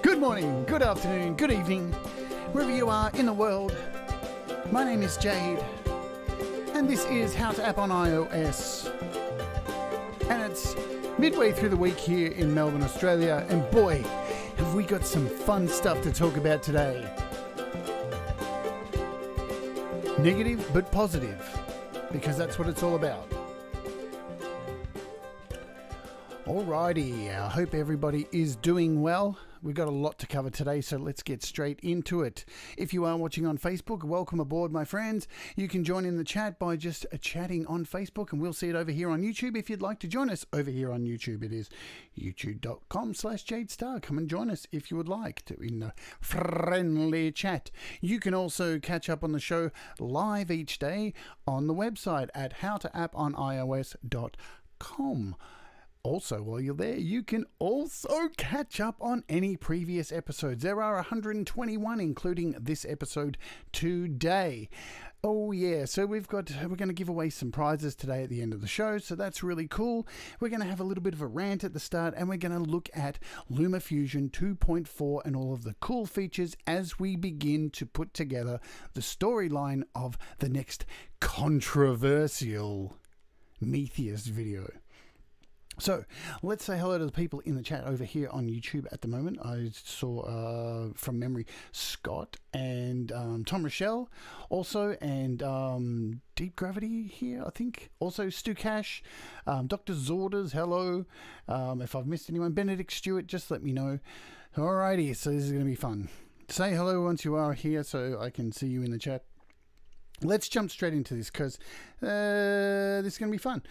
Good morning, good afternoon, good evening, wherever you are in the world. My name is Jade, and this is How to App on iOS. And it's midway through the week here in Melbourne, Australia, and boy, have we got some fun stuff to talk about today. Negative but positive, because that's what it's all about. Alrighty, I hope everybody is doing well. We've got a lot to cover today, so let's get straight into it. If you are watching on Facebook, welcome aboard, my friends. You can join in the chat by just chatting on Facebook, and we'll see it over here on YouTube. If you'd like to join us over here on YouTube, it is youtube.com/JadeStarr. Come and join us if you would like to in the friendly chat. You can also catch up on the show live each day on the website at howtoapponios.com. Also, while you're there, you can also catch up on any previous episodes. There are 121, including this episode today. Oh yeah, so we're going to give away some prizes today at the end of the show, so that's really cool. We're going to have a little bit of a rant at the start, and we're going to look at LumaFusion 2.4 and all of the cool features as we begin to put together the storyline of the next controversial MEtheist video. So let's say hello to the people in the chat over here on YouTube at the moment. I saw from memory Scott and Tom Rochelle also, and Deep Gravity here, I think. Also Stu Cash, Dr. Zorders, hello. If I've missed anyone, Benedict Stewart, just let me know. Alrighty, so this is going to be fun. Say hello once you are here so I can see you in the chat. Let's jump straight into this because this is going to be fun.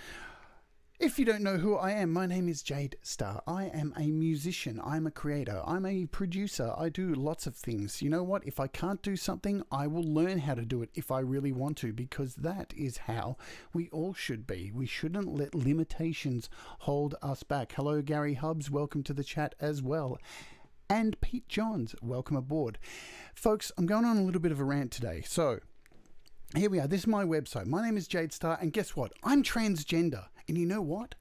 If you don't know who I am, my name is Jade Starr. I am a musician. I'm a creator. I'm a producer. I do lots of things. You know what? If I can't do something, I will learn how to do it if I really want to, because that is how we all should be. We shouldn't let limitations hold us back. Hello, Gary Hubbs. Welcome to the chat as well. And Pete Johns, welcome aboard. Folks, I'm going on a little bit of a rant today. So here we are. This is my website. My name is Jade Starr, and guess what? I'm transgender. And you know what?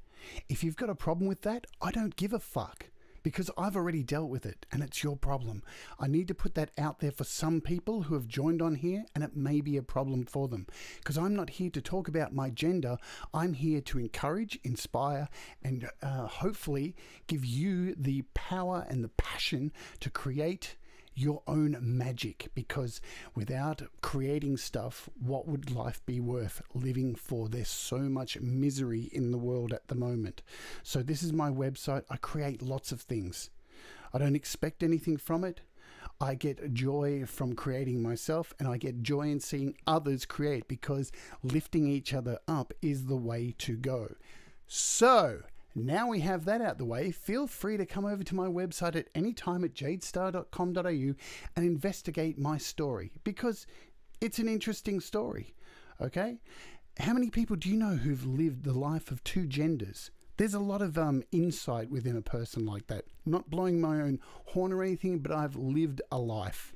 If you've got a problem with that, I don't give a fuck, because I've already dealt with it, and it's your problem. I need to put that out there for some people who have joined on here, and it may be a problem for them, because I'm not here to talk about my gender. I'm here to encourage, inspire, and hopefully give you the power and the passion to create your own magic, because without creating stuff, what would life be worth living for? There's so much misery in the world at the moment. So this is my website. I create lots of things. I don't expect anything from it. I get joy from creating myself, and I get joy in seeing others create, because lifting each other up is the way to go. So now we have that out the way, feel free to come over to my website at any time at jadestarr.com.au and investigate my story, because it's an interesting story, okay? How many people do you know who've lived the life of two genders? There's a lot of insight within a person like that. Not blowing my own horn or anything, but I've lived a life,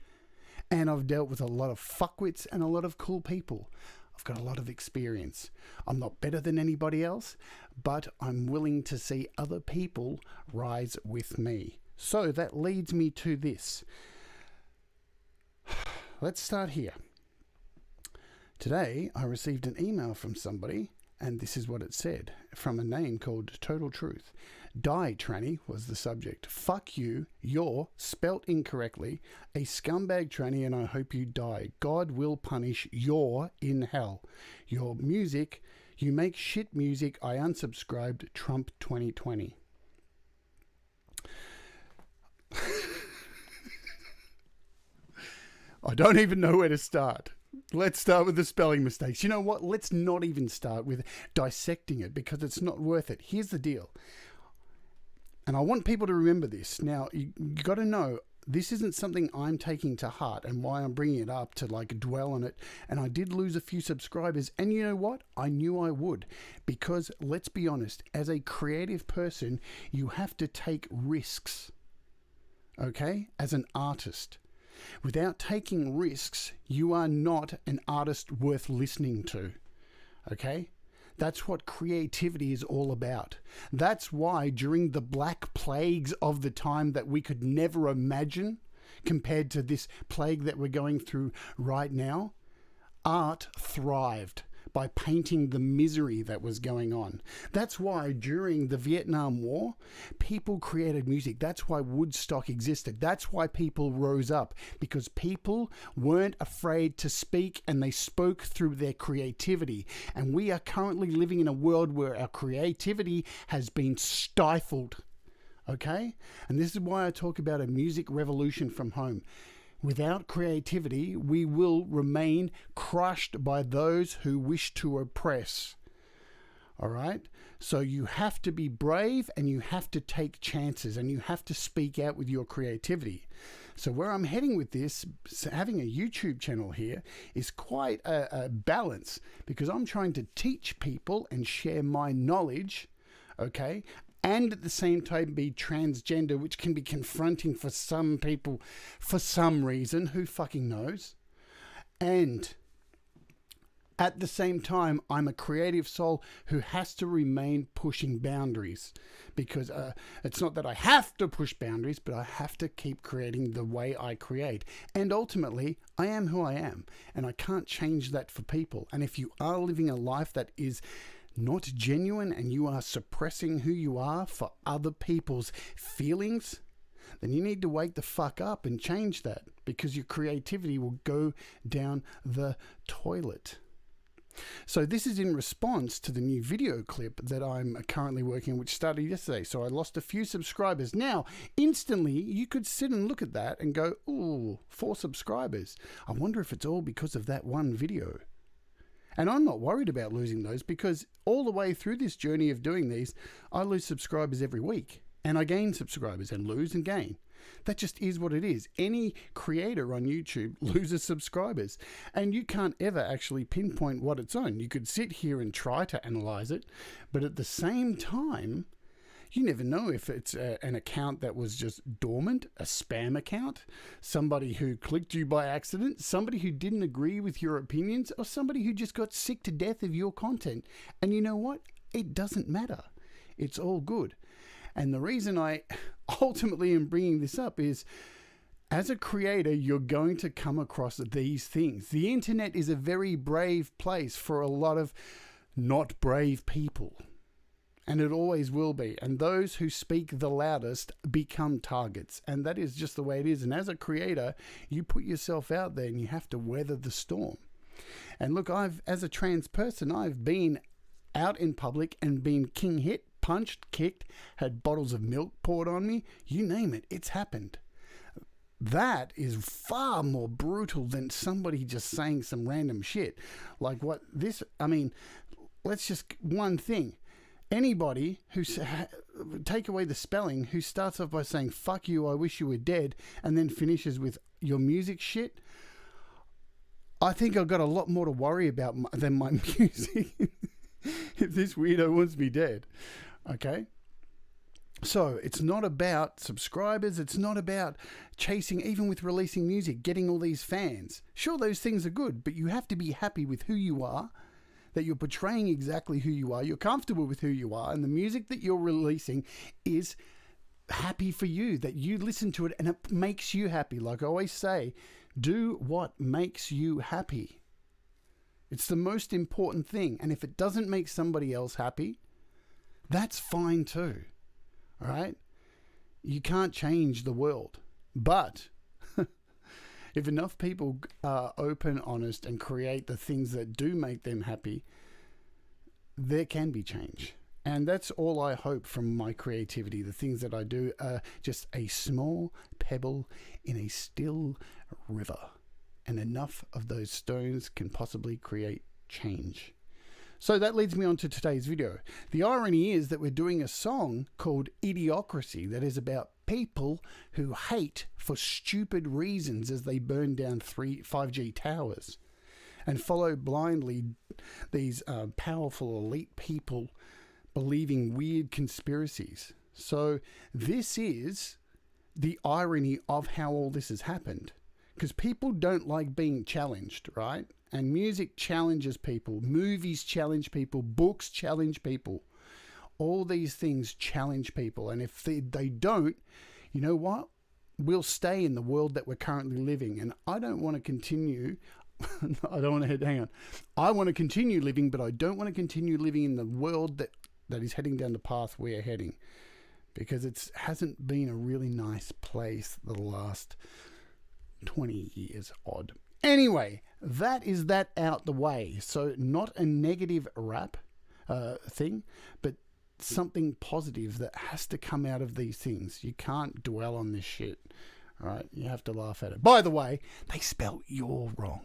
and I've dealt with a lot of fuckwits and a lot of cool people. I've got a lot of experience. I'm not better than anybody else, but I'm willing to see other people rise with me. So that leads me to this. Let's start here. Today, I received an email from somebody, and this is what it said, from a name called Total Truth. Die, tranny, was the subject. Fuck you, you're, spelt incorrectly, a scumbag tranny, and I hope you die. God will punish your in hell. Your music, you make shit music, I unsubscribed, Trump 2020. I don't even know where to start. Let's start with the spelling mistakes. You know what? Let's not even start with dissecting it, because it's not worth it. Here's the deal. And I want people to remember this. Now, you got to know, this isn't something I'm taking to heart, and why I'm bringing it up to like dwell on it. And I did lose a few subscribers, and you know what? I knew I would, because let's be honest, as a creative person, you have to take risks, okay? As an artist. Without taking risks, you are not an artist worth listening to, okay? That's what creativity is all about. That's why during the black plagues of the time that we could never imagine, compared to this plague that we're going through right now, art thrived by painting the misery that was going on. That's why during the Vietnam War, people created music. That's why Woodstock existed. That's why people rose up, because people weren't afraid to speak, and they spoke through their creativity. And we are currently living in a world where our creativity has been stifled. Okay? And this is why I talk about a music revolution from home. Without creativity, we will remain crushed by those who wish to oppress. All right? So you have to be brave, and you have to take chances, and you have to speak out with your creativity. So where I'm heading with this, having a YouTube channel here, is quite a balance, because I'm trying to teach people and share my knowledge, okay? And at the same time be transgender, which can be confronting for some people for some reason. Who fucking knows? And at the same time, I'm a creative soul who has to remain pushing boundaries, because it's not that I have to push boundaries, but I have to keep creating the way I create. And ultimately, I am who I am, and I can't change that for people. And if you are living a life that is not genuine, and you are suppressing who you are for other people's feelings, then you need to wake the fuck up and change that, because your creativity will go down the toilet. So this is in response to the new video clip that I'm currently working on, which started yesterday. So I lost a few subscribers. Now, instantly, you could sit and look at that and go, ooh, 4 subscribers. I wonder if it's all because of that one video. And I'm not worried about losing those, because all the way through this journey of doing these, I lose subscribers every week, and I gain subscribers and lose and gain. That just is what it is. Any creator on YouTube loses subscribers, and you can't ever actually pinpoint what it's on. You could sit here and try to analyze it, but at the same time, you never know if it's an account that was just dormant, a spam account, somebody who clicked you by accident, somebody who didn't agree with your opinions, or somebody who just got sick to death of your content. And you know what? It doesn't matter. It's all good. And the reason I ultimately am bringing this up is, as a creator, you're going to come across these things. The internet is a very brave place for a lot of not brave people. And it always will be. And those who speak the loudest become targets. And that is just the way it is. And as a creator, you put yourself out there, and you have to weather the storm. And look, as a trans person, I've been out in public and been king hit, punched, kicked, had bottles of milk poured on me. You name it, it's happened. That is far more brutal than somebody just saying some random shit. Like what this, I mean, let's just, one thing. Anybody who, take away the spelling, who starts off by saying, fuck you, I wish you were dead, and then finishes with your music shit, I think I've got a lot more to worry about than my music if this weirdo wants me dead. Okay? So it's not about subscribers. It's not about chasing, even with releasing music, getting all these fans. Sure, those things are good, but you have to be happy with who you are, that you're portraying exactly who you are, you're comfortable with who you are, and the music that you're releasing is happy for you, that you listen to it and it makes you happy. Like I always say, do what makes you happy. It's the most important thing. And if it doesn't make somebody else happy, that's fine too. All right? You can't change the world. But if enough people are open, honest, and create the things that do make them happy, there can be change. And that's all I hope from my creativity. The things that I do are just a small pebble in a still river. And enough of those stones can possibly create change. So that leads me on to today's video. The irony is that we're doing a song called Idiocracy that is about people who hate for stupid reasons as they burn down 5G towers and follow blindly these powerful elite people believing weird conspiracies. So this is the irony of how all this has happened. because people don't like being challenged, right? And music challenges people, movies challenge people, books challenge people. All these things challenge people. And if they don't, you know what? We'll stay in the world that we're currently living. And I don't want to continue. I want to continue living, but I don't want to continue living in the world that is heading down the path we're heading. Because it hasn't been a really nice place the last 20 years odd. Anyway, that is that out the way. So not a negative rap thing, but something positive that has to come out of these things. You can't dwell on this shit. All right? You have to laugh at it. By the way, they spelt you're wrong.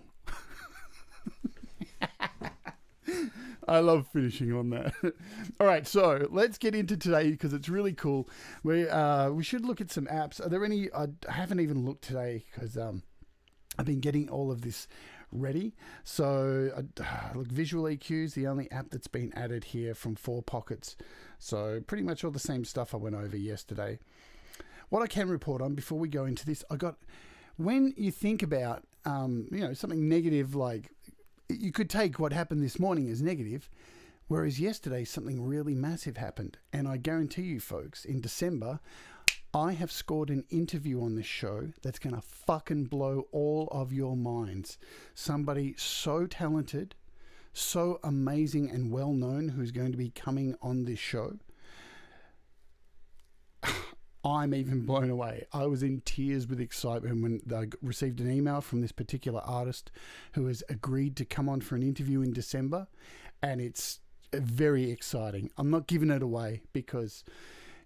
I love finishing on that. All right, so let's get into today because it's really cool. We should look at some apps. Are there any? I haven't even looked today because I've been getting all of this ready. So look, Visual EQ is the only app that's been added here from 4Pockets. So pretty much all the same stuff I went over yesterday. What I can report on before we go into this, when you think about something negative, like you could take what happened this morning as negative, whereas yesterday something really massive happened. And I guarantee you folks, in December, I have scored an interview on this show that's going to fucking blow all of your minds. Somebody so talented, so amazing and well known who's going to be coming on this show. I'm even blown away. I was in tears with excitement when I received an email from this particular artist who has agreed to come on for an interview in December. And it's very exciting. I'm not giving it away because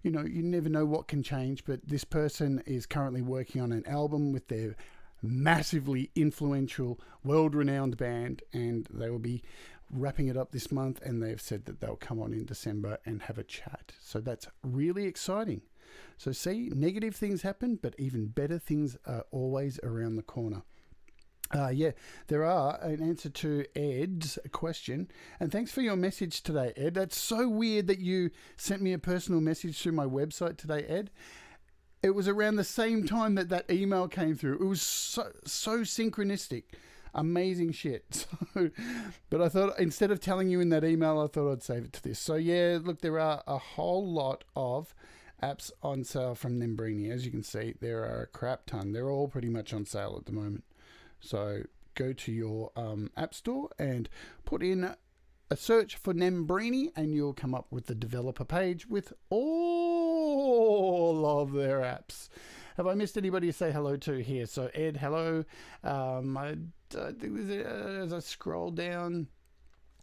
you never know what can change, but this person is currently working on an album with their massively influential, world-renowned band, and they will be wrapping it up this month, and they've said that they'll come on in December and have a chat. So that's really exciting. So see, negative things happen, but even better things are always around the corner. There are an answer to Ed's question. And thanks for your message today, Ed. That's so weird that you sent me a personal message through my website today, Ed. It was around the same time that email came through. It was so synchronistic. Amazing shit. But I thought instead of telling you in that email, I thought I'd save it to this. So yeah, look, there are a whole lot of apps on sale from Nembrini. As you can see, there are a crap ton. They're all pretty much on sale at the moment. So go to your app store and put in a search for Nembrini and you'll come up with the developer page with all of their apps. Have I missed anybody to say hello to here? So Ed, hello. I think as I scroll down,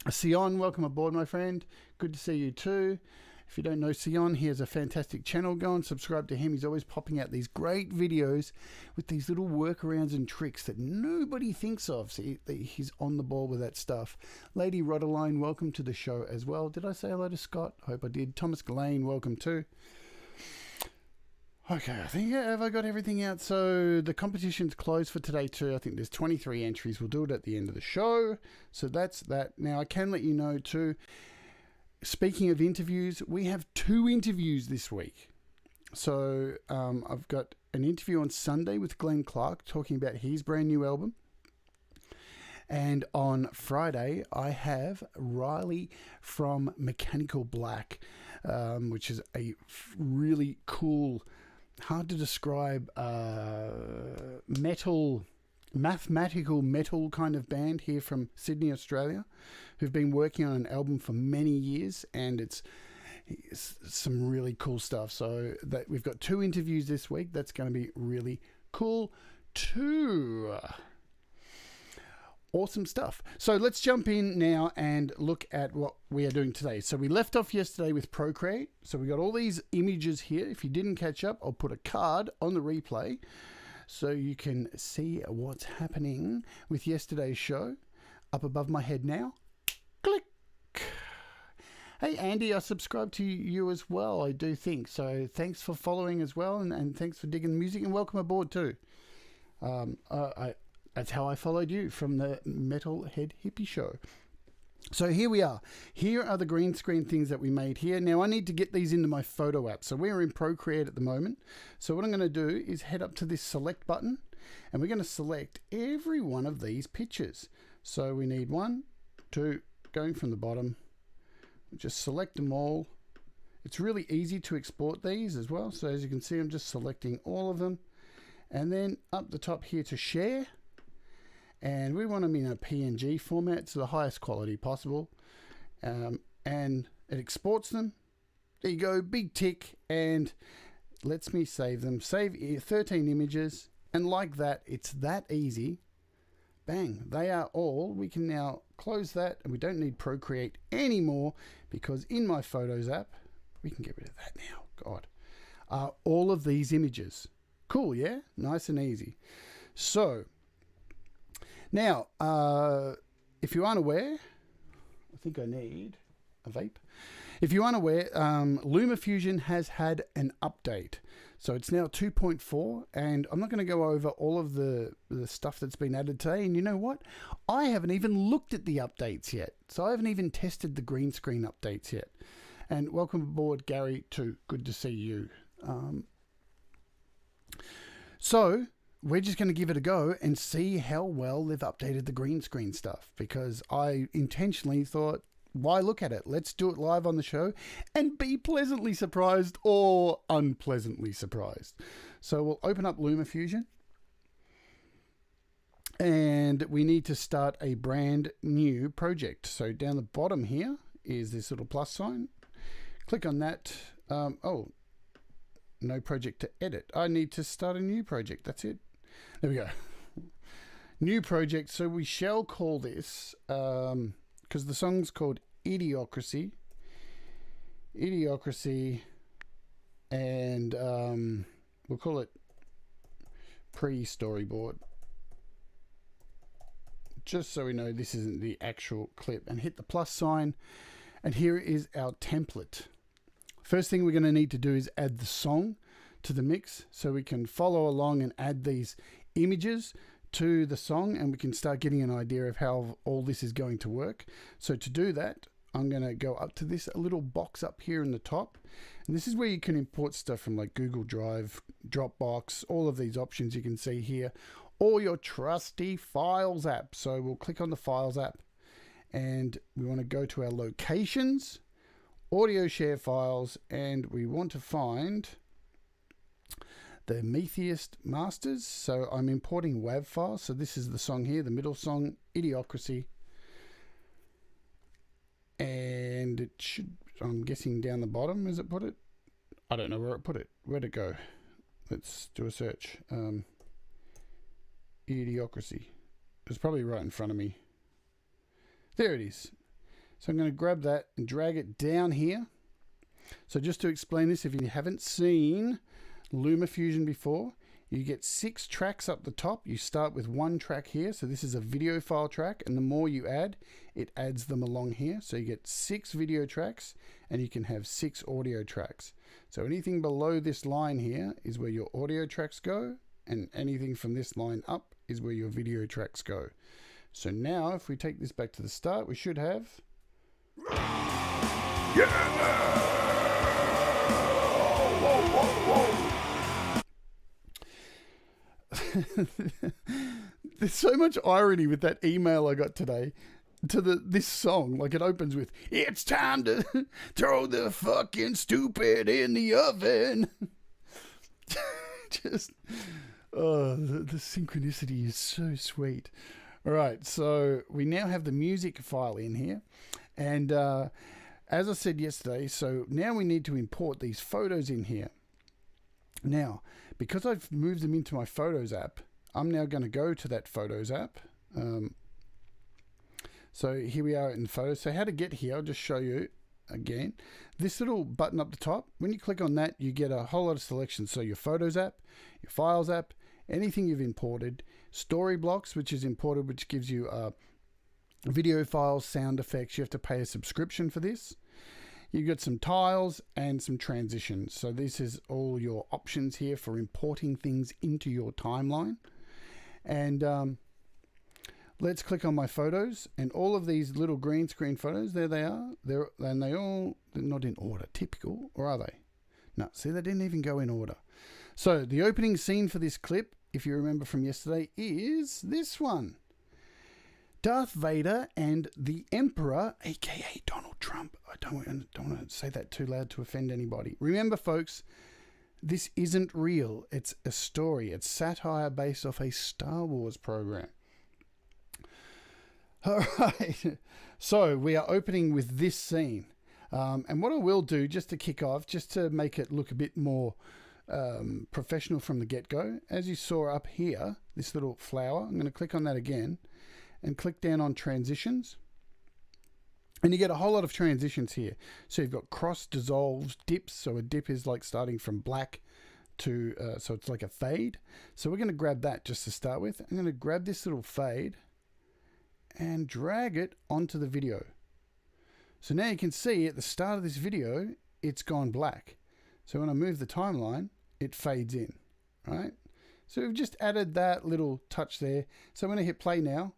Sion, welcome aboard, my friend. Good to see you too. If you don't know Sion, he has a fantastic channel. Go and subscribe to him. He's always popping out these great videos with these little workarounds and tricks that nobody thinks of. See, he's on the ball with that stuff. Lady Rodeline, welcome to the show as well. Did I say hello to Scott? I hope I did. Thomas Gillane, welcome too. Okay, I think, have I got everything out? So the competition's closed for today too. I think there's 23 entries. We'll do it at the end of the show. So that's that. Now, I can let you know too, speaking of interviews, we have 2 interviews this week. So I've got an interview on Sunday with Glenn Clark talking about his brand new album. And on Friday, I have Riley from Mechanical Black, which is a really cool, hard to describe mathematical metal kind of band here from Sydney, Australia, who've been working on an album for many years, and it's some really cool stuff. So that we've got 2 interviews this week. That's going to be really cool too. Awesome stuff. So let's jump in now and look at what we are doing today. So we left off yesterday with Procreate. So we got all these images here. If you didn't catch up, I'll put a card on the replay so you can see what's happening with yesterday's show. Up above my head now. Click. Hey, Andy, I subscribe to you as well, I do think. So thanks for following as well, and thanks for digging the music, and welcome aboard too. That's how I followed you, from the Metalhead Hippie Show. So here we are. Here are the green screen things that we made here. Now I need to get these into my photo app. So we're in Procreate at the moment. So what I'm going to do is head up to this select button, and we're going to select every one of these pictures. So we need 1, 2, going from the bottom. Just select them all. It's really easy to export these as well. So as you can see, I'm just selecting all of them. And then up the top here to share. And we want them in a PNG format, so the highest quality possible. And it exports them. There you go, big tick, and lets me save them. Save 13 images, and like that, it's that easy. Bang, they are all. We can now close that, and we don't need Procreate anymore, because in my Photos app, we can get rid of that now, God, all of these images. Cool, yeah? Nice and easy. So, now, if you aren't aware, I think I need a vape. If you aren't aware, LumaFusion has had an update. So it's now 2.4, and I'm not going to go over all of the stuff that's been added today. And you know what? I haven't even looked at the updates yet. So I haven't even tested the green screen updates yet. And welcome aboard, Gary, too. Good to see you. So we're just going to give it a go and see how well they've updated the green screen stuff, because I intentionally thought, why look at it? Let's do it live on the show and be pleasantly surprised or unpleasantly surprised. So we'll open up LumaFusion, and we need to start a brand new project. So down the bottom here is this little plus sign. Click on that. Oh, no project to edit. I need to start a new project. That's it. There we go. New project. So we shall call this, because the song's called Idiocracy, and we'll call it pre-storyboard, just so we know this isn't the actual clip, and hit the plus sign, and here is our template. First thing we're going to need to do is add the song to the mix, so we can follow along and add these images to the song, and we can start getting an idea of how all this is going to work. So to do that, I'm going to go up to this little box up here in the top, and this is where you can import stuff from like Google Drive, Dropbox, all of these options you can see here, or your trusty Files app. So we'll click on the Files app, and we want to go to our locations, audio share files, and we want to find the MEtheist masters. So I'm importing WAV files. So this is the song here, the middle song, Idiocracy. And it should, I'm guessing down the bottom, is it put it? I don't know where it put it. Where'd it go? Let's do a search. Idiocracy. It's probably right in front of me. There it is. So I'm going to grab that and drag it down here. So just to explain this, if you haven't seen LumaFusion before, you get 6 tracks up the top. You start with 1 track here. So this is a video file track, and the more you add, it adds them along here. So you get 6 video tracks, and you can have 6 audio tracks. So anything below this line here is where your audio tracks go, and anything from this line up is where your video tracks go. So now if we take this back to the start, we should have... Yeah! There's so much irony with that email I got today to this song. Like, it opens with, "It's time to throw the fucking stupid in the oven." Just, oh, the synchronicity is so sweet. All right, so we now have the music file in here, and as I said yesterday, so now we need to import these photos in here. Now, because I've moved them into my Photos app, I'm now going to go to that Photos app. So here we are in Photos. So how to get here, I'll just show you again. This little button up the top, when you click on that, you get a whole lot of selections. So your Photos app, your Files app, anything you've imported, Storyblocks, which is imported, which gives you video files, sound effects. You have to pay a subscription for this. You got some tiles and some transitions. So this is all your options here for importing things into your timeline. And let's click on my photos, and all of these little green screen photos, there they are. They're not in order, typical, or are they? No, see, they didn't even go in order. So the opening scene for this clip if you remember from yesterday, is this one. Darth Vader and the Emperor, aka Donald Trump. I don't want to say that too loud to offend anybody. Remember, folks, this isn't real. It's a story. It's satire based off a Star Wars program. All right. So we are opening with this scene. And what I will do, just to kick off, just to make it look a bit more professional from the get-go, as you saw up here, this little flower, I'm going to click on that again and click down on transitions. And you get a whole lot of transitions here. So you've got cross, dissolves, dips. So a dip is like starting from black to, so it's like a fade. So we're going to grab that just to start with. I'm going to grab this little fade and drag it onto the video. So now you can see at the start of this video, it's gone black. So when I move the timeline, it fades in, right? So we've just added that little touch there. So I'm going to hit play now.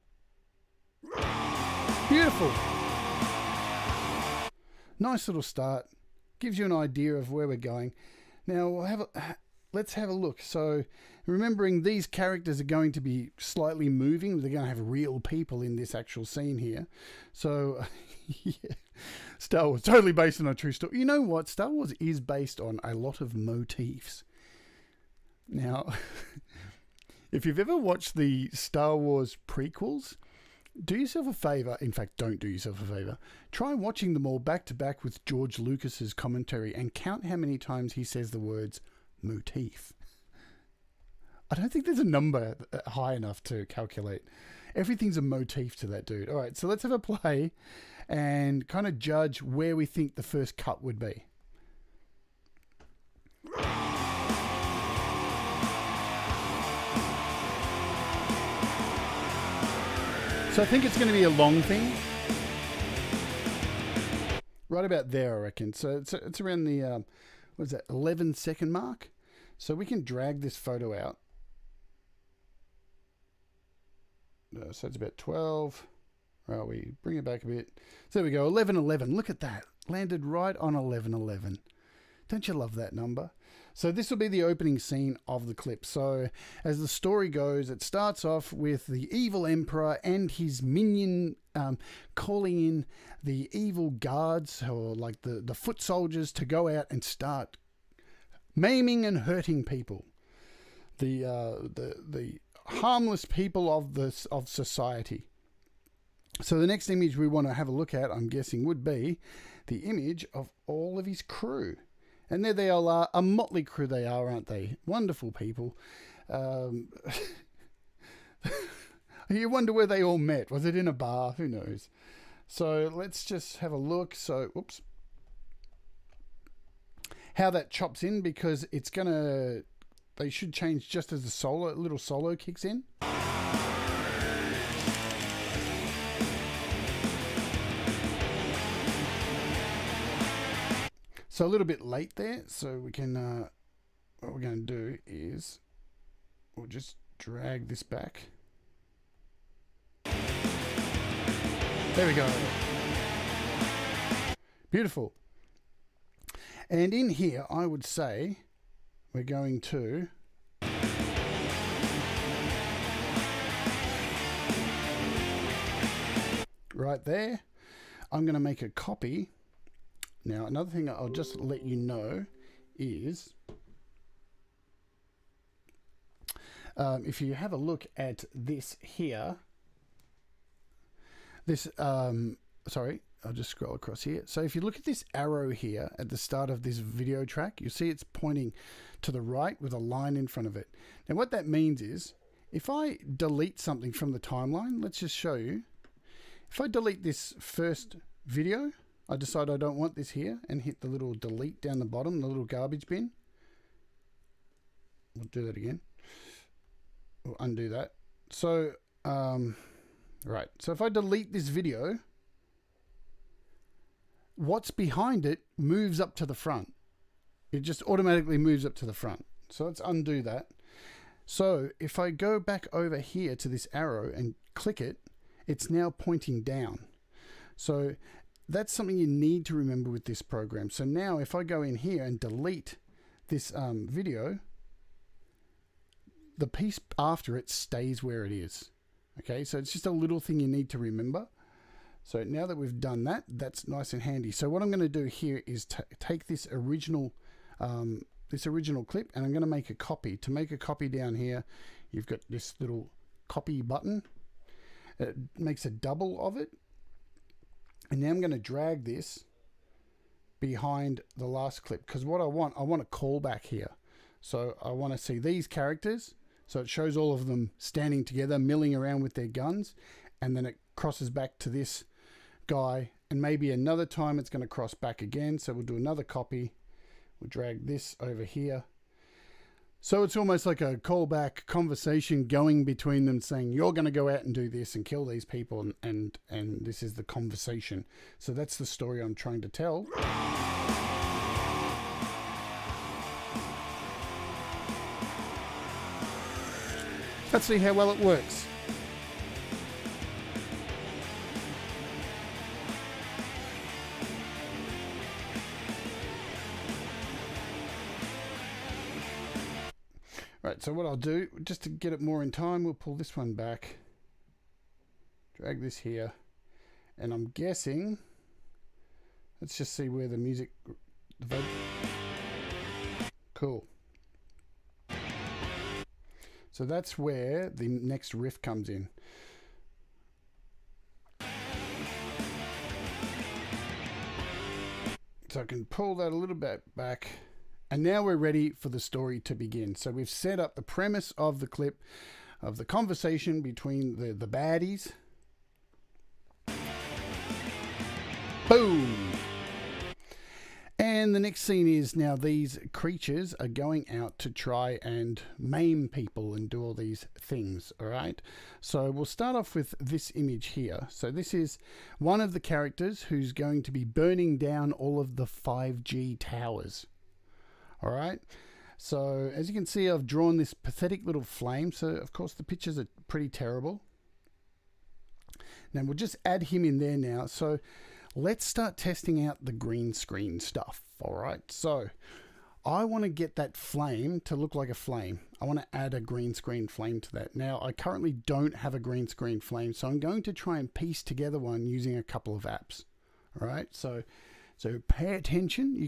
Beautiful. Nice little start. Gives you an idea of where we're going. Now let's have a look. So remembering these characters are going to be slightly moving. They're going to have real people in this actual scene here. So yeah. Star Wars, totally based on a true story. You know what? Star Wars is based on a lot of motifs. Now, if you've ever watched the Star Wars prequels, do yourself a favor. In fact, don't do yourself a favor. Try watching them all back to back with George Lucas's commentary and count how many times he says the words motif. I don't think there's a number high enough to calculate. Everything's a motif to that dude. All right, so let's have a play and kind of judge where we think the first cut would be. So I think it's going to be a long thing. Right about there, I reckon. So it's around the, what is that, 11-second mark. So we can drag this photo out. So it's about 12. Well, we bring it back a bit. So there we go, 11:11. Look at that. Landed right on 11:11. Don't you love that number? So this will be the opening scene of the clip. So as the story goes, it starts off with the evil emperor and his minion calling in the evil guards, or like the foot soldiers, to go out and start maiming and hurting people. The harmless people of society. So the next image we want to have a look at, I'm guessing, would be the image of all of his crew. And there they all are, a motley crew they are, aren't they? Wonderful people. You wonder where they all met. Was it in a bar? Who knows? So let's just have a look. So, whoops. How that chops in, because it's going to... They should change just as the little solo kicks in. So a little bit late there, so we can, what we're going to do is, we'll just drag this back. There we go. Beautiful. And in here, I would say, we're going to right there. I'm going to make a copy. Now, another thing I'll just let you know is if you have a look at this here, this, sorry, I'll just scroll across here. So if you look at this arrow here at the start of this video track, you see it's pointing to the right with a line in front of it. Now, what that means is if I delete something from the timeline, let's just show you. If I delete this first video, I decide I don't want this here and hit the little delete down the bottom, the little garbage bin. We'll do that again. We'll undo that. So, right. So if I delete this video, what's behind it moves up to the front. It just automatically moves up to the front. So let's undo that. So if I go back over here to this arrow and click it, it's now pointing down. So that's something you need to remember with this program. So now if I go in here and delete this video, the piece after it stays where it is. Okay, so it's just a little thing you need to remember. So now that we've done that, that's nice and handy. So what I'm going to do here is take this original clip, and I'm going to make a copy. To make a copy down here, you've got this little copy button. It makes a double of it. And now I'm going to drag this behind the last clip, because what I want a callback here. So I want to see these characters. So it shows all of them standing together, milling around with their guns, and then it crosses back to this guy, and maybe another time it's going to cross back again. So we'll do another copy. We'll drag this over here. So it's almost like a callback conversation going between them, saying you're going to go out and do this and kill these people, and this is the conversation. So that's the story I'm trying to tell. Let's see how well it works. Right, so what I'll do, just to get it more in time, we'll pull this one back, drag this here, and I'm guessing, let's just see where the music, cool. So that's where the next riff comes in. So I can pull that a little bit back. And now we're ready for the story to begin. So we've set up the premise of the clip, of the conversation between the baddies. Boom! And the next scene is now these creatures are going out to try and maim people and do all these things, all right? So we'll start off with this image here. So this is one of the characters who's going to be burning down all of the 5G towers. All right, so as you can see, I've drawn this pathetic little flame. So of course the pictures are pretty terrible. Now we'll just add him in there now. So let's start testing out the green screen stuff. All right, so I want to get that flame to look like a flame. I want to add a green screen flame to that. Now I currently don't have a green screen flame, so I'm going to try and piece together one using a couple of apps. All right, so pay attention. You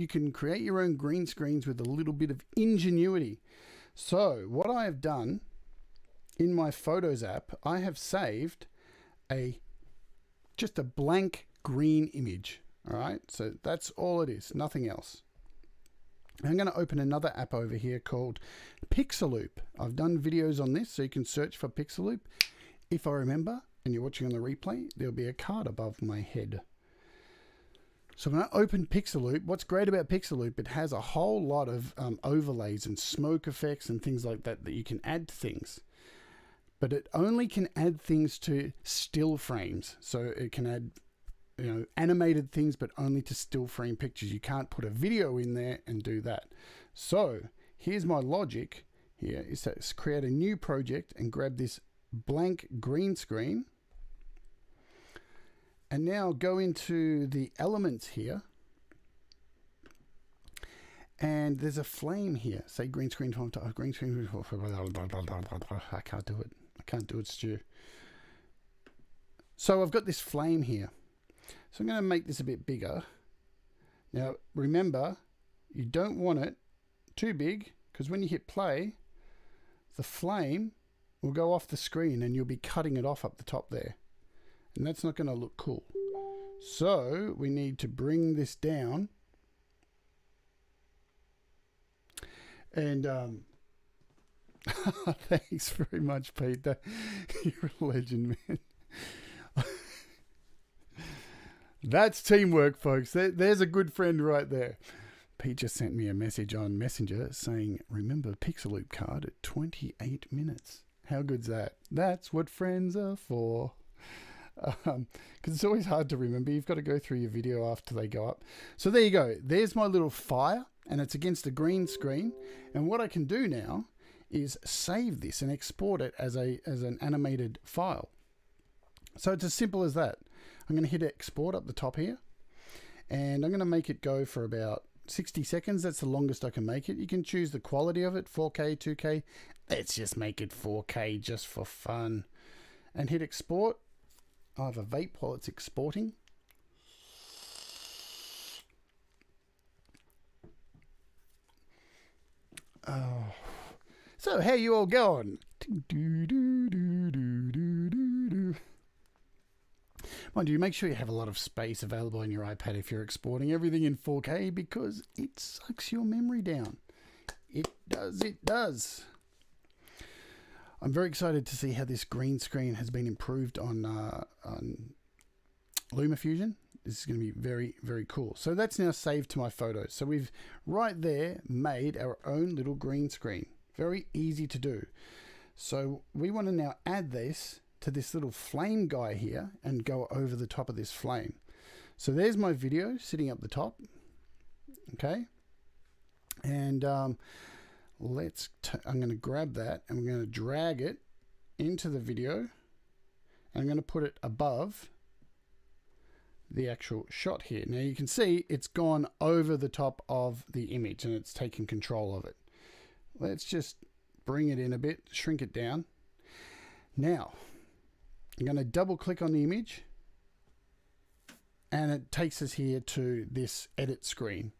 can create your own green screens with a little bit of ingenuity. So what I have done in my Photos app, I have saved just a blank green image. All right, so that's all it is, nothing else. I'm going to open another app over here called Pixaloop. I've done videos on this, so you can search for Pixaloop. If I remember, and you're watching on the replay, there'll be a card above my head. So when I open Pixaloop, what's great about Pixaloop, it has a whole lot of overlays and smoke effects and things like that that you can add to things. But it only can add things to still frames. So it can add, animated things, but only to still frame pictures. You can't put a video in there and do that. So here's my logic here, is to create a new project and grab this blank green screen. And now go into the elements here. And there's a flame here. Say green screen. Green screen. I can't do it. I can't do it, Stu. So I've got this flame here. So I'm going to make this a bit bigger. Now, remember, you don't want it too big, because when you hit play, the flame will go off the screen and you'll be cutting it off up the top there. And that's not going to look cool. So we need to bring this down. And thanks very much, Pete. You're a legend, man. That's teamwork, folks. There's a good friend right there. Pete just sent me a message on Messenger saying, remember Pixaloop card at 28 minutes. How good's that? That's what friends are for. Because it's always hard to remember. You've got to go through your video after they go up. So there you go. There's my little fire, and it's against a green screen. And what I can do now is save this and export it as an animated file. So it's as simple as that. I'm going to hit export up the top here, and I'm going to make it go for about 60 seconds. That's the longest I can make it. You can choose the quality of it, 4K, 2K. Let's just make it 4K just for fun. And hit export. I have a vape while it's exporting. Oh. So how you all going? Mind you, make sure you have a lot of space available on your iPad if you're exporting everything in 4K, because it sucks your memory down. It does. I'm very excited to see how this green screen has been improved on LumaFusion. This is going to be very, very cool. So that's now saved to my photos. So we've right there made our own little green screen. Very easy to do. So we want to now add this to this little flame guy here and go over the top of this flame. So there's my video sitting up the top. Okay. And I'm going to grab that and we're going to drag it into the video. And I'm going to put it above the actual shot here. Now you can see it's gone over the top of the image and it's taking control of it. Let's just bring it in a bit, shrink it down. Now I'm going to double click on the image and it takes us here to this edit screen.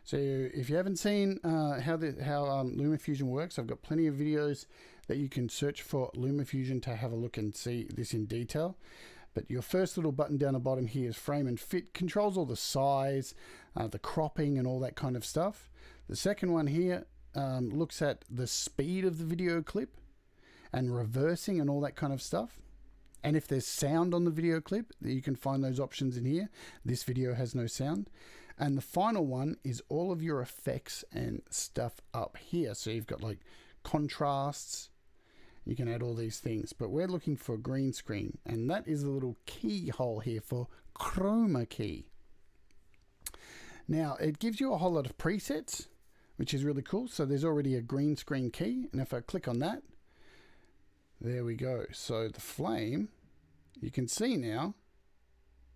So if you haven't seen how LumaFusion works, I've got plenty of videos that you can search for LumaFusion to have a look and see this in detail. But your first little button down the bottom here is frame and fit, controls all the size, the cropping and all that kind of stuff. The second one here looks at the speed of the video clip and reversing and all that kind of stuff. And if there's sound on the video clip, you can find those options in here. This video has no sound. And the final one is all of your effects and stuff up here. So you've got like contrasts. You can add all these things, but we're looking for green screen, and that is a little keyhole here for chroma key. Now it gives you a whole lot of presets, which is really cool. So there's already a green screen key, and if I click on that, there we go. So the flame, you can see now,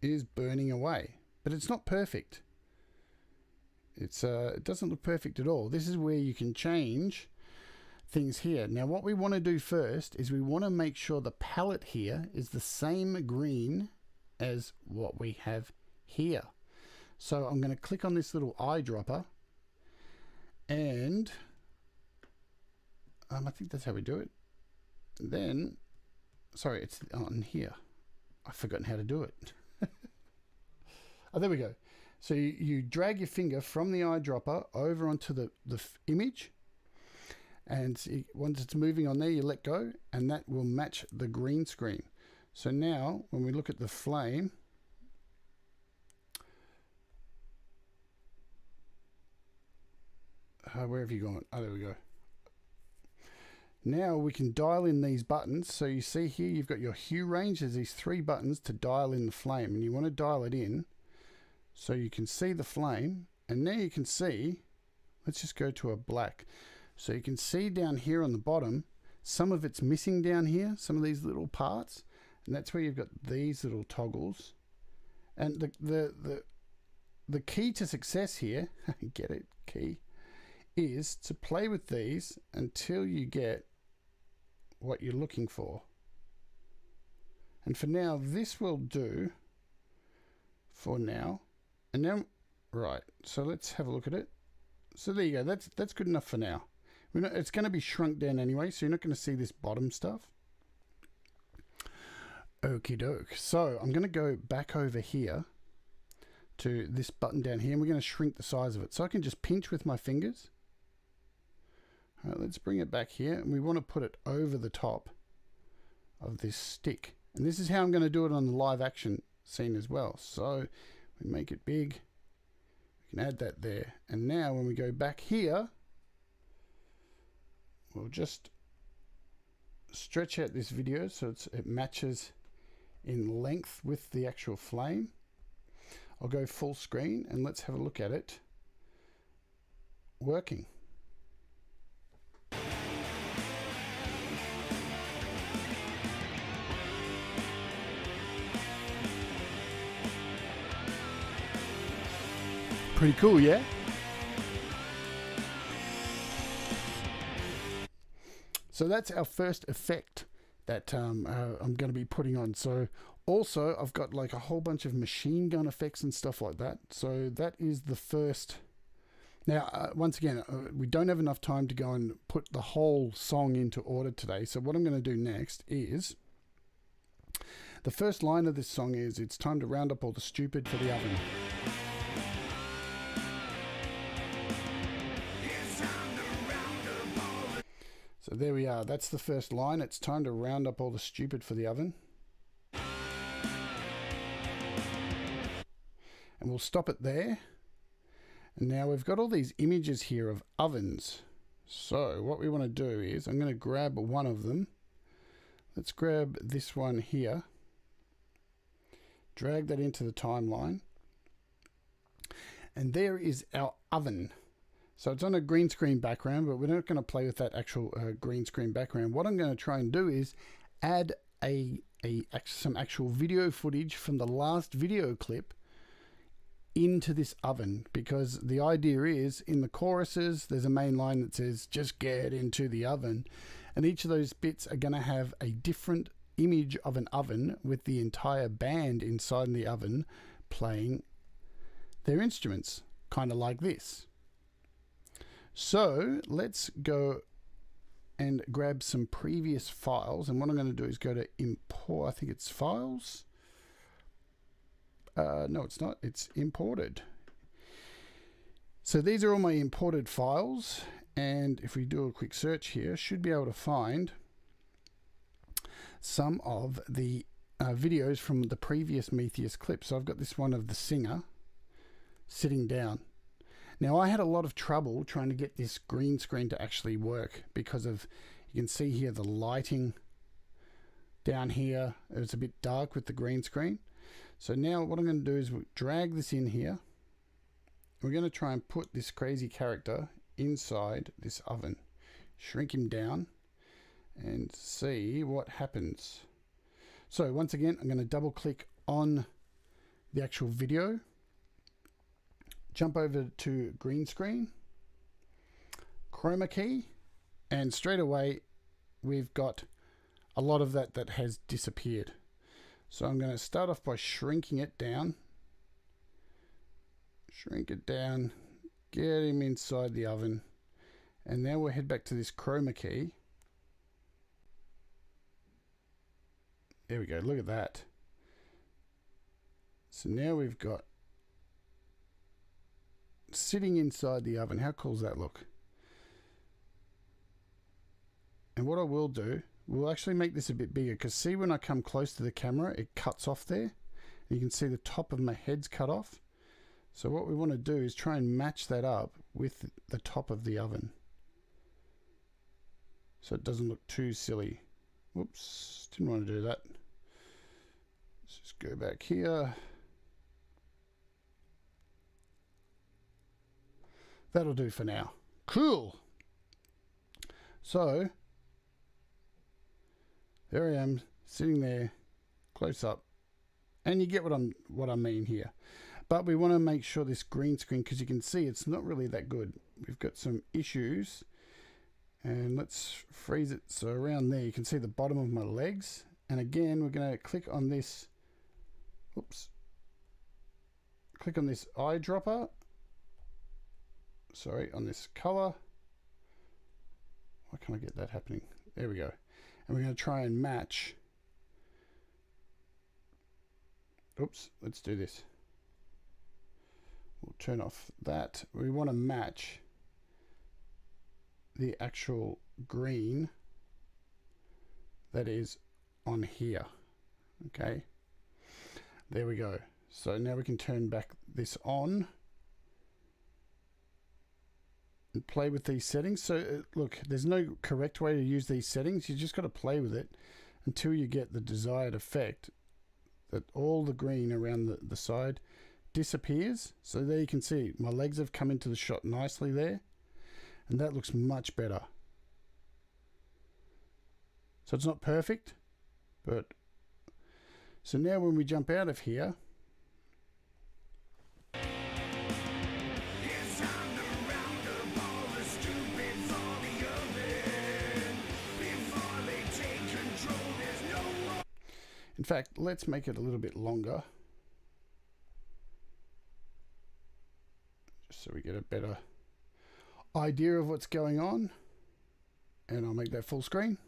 is burning away, but it's not perfect. It doesn't look perfect at all. This is where you can change things here. Now what we want to do first is we want to make sure the palette here is the same green as what we have here. So I'm going to click on this little eyedropper and I think that's how we do it. Then, sorry, it's on here. I've forgotten how to do it. Oh, there we go. So you drag your finger from the eyedropper over onto the image, and once it's moving on there, you let go, and that will match the green screen. So now, when we look at the flame, where have you gone? Oh, there we go. Now we can dial in these buttons. So you see here, you've got your hue range. There's these 3 buttons to dial in the flame, and you want to dial it in so you can see the flame. And now you can see, let's just go to a black. So you can see down here on the bottom, some of it's missing down here, some of these little parts, and that's where you've got these little toggles. And the key to success here, get it, key, is to play with these until you get what you're looking for. And for now, this will do for now. And then, right, so let's have a look at it. So there you go, that's good enough for now. It's going to be shrunk down anyway, so you're not going to see this bottom stuff. Okie doke. So I'm going to go back over here to this button down here, and we're going to shrink the size of it. So I can just pinch with my fingers. All right, let's bring it back here, and we want to put it over the top of this stick. And this is how I'm going to do it on the live action scene as well. So we make it big. We can add that there. And now when we go back here, we'll just stretch out this video so it matches in length with the actual flame. I'll go full screen and let's have a look at it working. Pretty cool, yeah? So that's our first effect that I'm going to be putting on. So also I've got like a whole bunch of machine gun effects and stuff like that. So that is the first. Now, once again, we don't have enough time to go and put the whole song into order today. So what I'm going to do next is, the first line of this song is, it's time to round up all the stupid for the oven. So there we are. That's the first line. It's time to round up all the stupid for the oven. And we'll stop it there. And now we've got all these images here of ovens. So what we want to do is, I'm going to grab one of them. Let's grab this one here. Drag that into the timeline. And there is our oven. So it's on a green screen background, but we're not going to play with that actual green screen background. What I'm going to try and do is add some actual video footage from the last video clip into this oven, because the idea is, in the choruses there's a main line that says just get into the oven, and each of those bits are going to have a different image of an oven with the entire band inside the oven playing their instruments, kind of like this. So let's go and grab some previous files, and what I'm going to do is go to import, I think it's files. No, it's not. It's imported. So these are all my imported files, and if we do a quick search here, should be able to find some of the videos from the previous MEtheist clip. So I've got this one of the singer sitting down. Now, I had a lot of trouble trying to get this green screen to actually work because of, you can see here the lighting down here. It was a bit dark with the green screen. So now what I'm going to do is drag this in here. We're going to try and put this crazy character inside this oven. Shrink him down and see what happens. So once again, I'm going to double click on the actual video. Jump over to green screen, chroma key, and straight away we've got a lot of that has disappeared. So I'm going to start off by shrinking it down. Shrink it down, get him inside the oven, and now we'll head back to this chroma key. There we go, look at that. So now we've got sitting inside the oven. How cool does that look? And what I will do, we'll actually make this a bit bigger, because see, when I come close to the camera it cuts off there, and you can see the top of my head's cut off. So what we want to do is try and match that up with the top of the oven so it doesn't look too silly. Whoops, didn't want to do that. Let's just go back here. That'll do for now. Cool. So there I am, sitting there, close up, and you get what I mean here. But we want to make sure this green screen, because you can see it's not really that good. We've got some issues, and let's freeze it. So around there, you can see the bottom of my legs. And again, we're going to click on this. Oops. Click on this eyedropper. Sorry, on this color. Why can't I get that happening? There we go. And we're going to try and match. Oops, let's do this. We'll turn off that. We want to match the actual green that is on here. Okay, there we go. So now we can turn back this on and play with these settings. So look, there's no correct way to use these settings. You just got to play with it until you get the desired effect, that all the green around the side disappears. So there you can see my legs have come into the shot nicely there, and that looks much better. So it's not perfect, but so now when we jump out of here, In fact, let's make it a little bit longer, just so we get a better idea of what's going on. And I'll make that full screen.